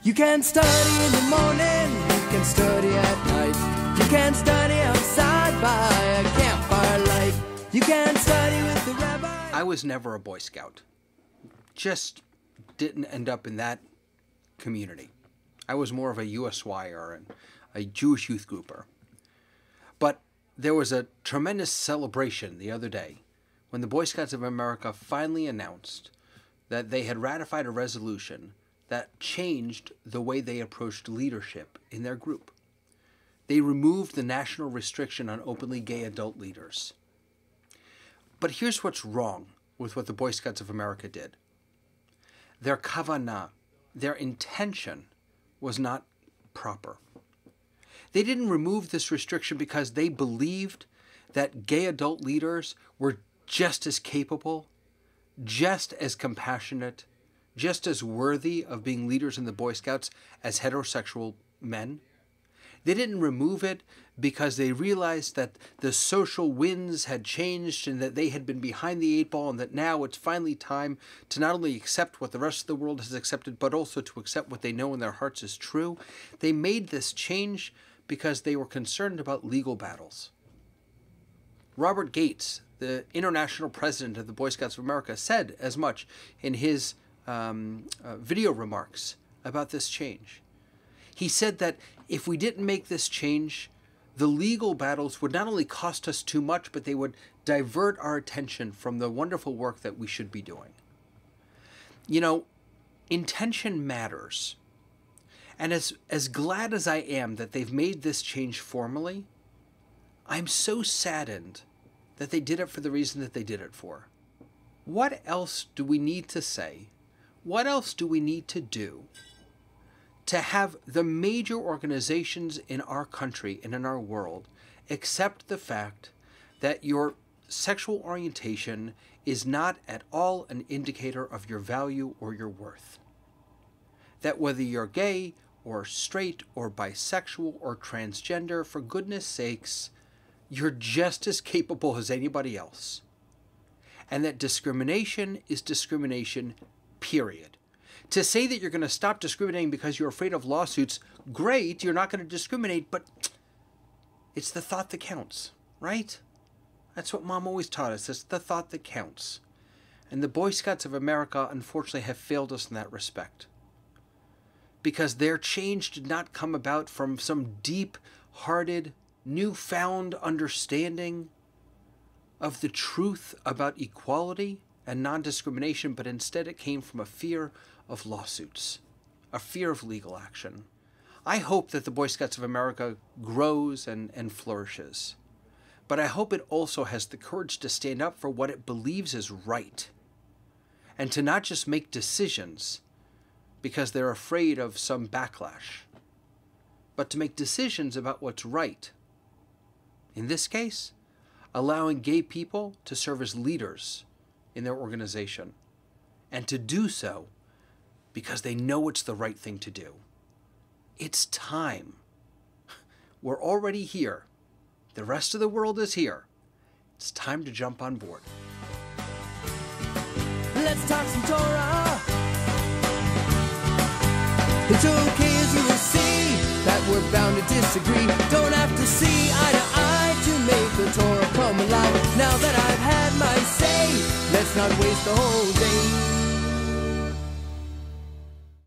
You can study in the morning, you can study at night. You can study outside by a campfire light. You can study with the rabbi. I was never a Boy Scout. Just didn't end up in that community. I was more of a USY and a Jewish youth grouper. But there was a tremendous celebration the other day when the Boy Scouts of America finally announced that they had ratified a resolution that changed the way they approached leadership in their group. They removed the national restriction on openly gay adult leaders. But here's what's wrong with what the Boy Scouts of America did. Their kavanah, their intention, was not proper. They didn't remove this restriction because they believed that gay adult leaders were just as capable, just as compassionate, just as worthy of being leaders in the Boy Scouts as heterosexual men. They didn't remove it because they realized that the social winds had changed and that they had been behind the eight ball and that now it's finally time to not only accept what the rest of the world has accepted, but also to accept what they know in their hearts is true. They made this change because they were concerned about legal battles. Robert Gates, the international president of the Boy Scouts of America, said as much in his video remarks about this change. He said that if we didn't make this change, the legal battles would not only cost us too much, but they would divert our attention from the wonderful work that we should be doing. You know, intention matters. And as glad as I am that they've made this change formally, I'm so saddened that they did it for the reason that they did it for. What else do we need to say? What else do we need to do to have the major organizations in our country and in our world accept the fact that your sexual orientation is not at all an indicator of your value or your worth? That whether you're gay or straight or bisexual or transgender, for goodness sakes, you're just as capable as anybody else. And that discrimination is discrimination, period. To say that you're going to stop discriminating because you're afraid of lawsuits, great, you're not going to discriminate, but it's the thought that counts, right? That's what Mom always taught us. It's the thought that counts. And the Boy Scouts of America, unfortunately, have failed us in that respect. Because their change did not come about from some deep-hearted, newfound understanding of the truth about equality and non-discrimination, but instead it came from a fear of lawsuits, a fear of legal action. I hope that the Boy Scouts of America grows and flourishes, but I hope it also has the courage to stand up for what it believes is right, and to not just make decisions because they're afraid of some backlash, but to make decisions about what's right. In this case, allowing gay people to serve as leaders in their organization, and to do so because they know it's the right thing to do. It's time. We're already here. The rest of the world is here. It's time to jump on board. Let's talk some Torah. It's okay, as you will see, that we're bound to disagree. Don't have to see eye to eye to make the Torah come alive. Now that I've had my say, let's not waste the whole day.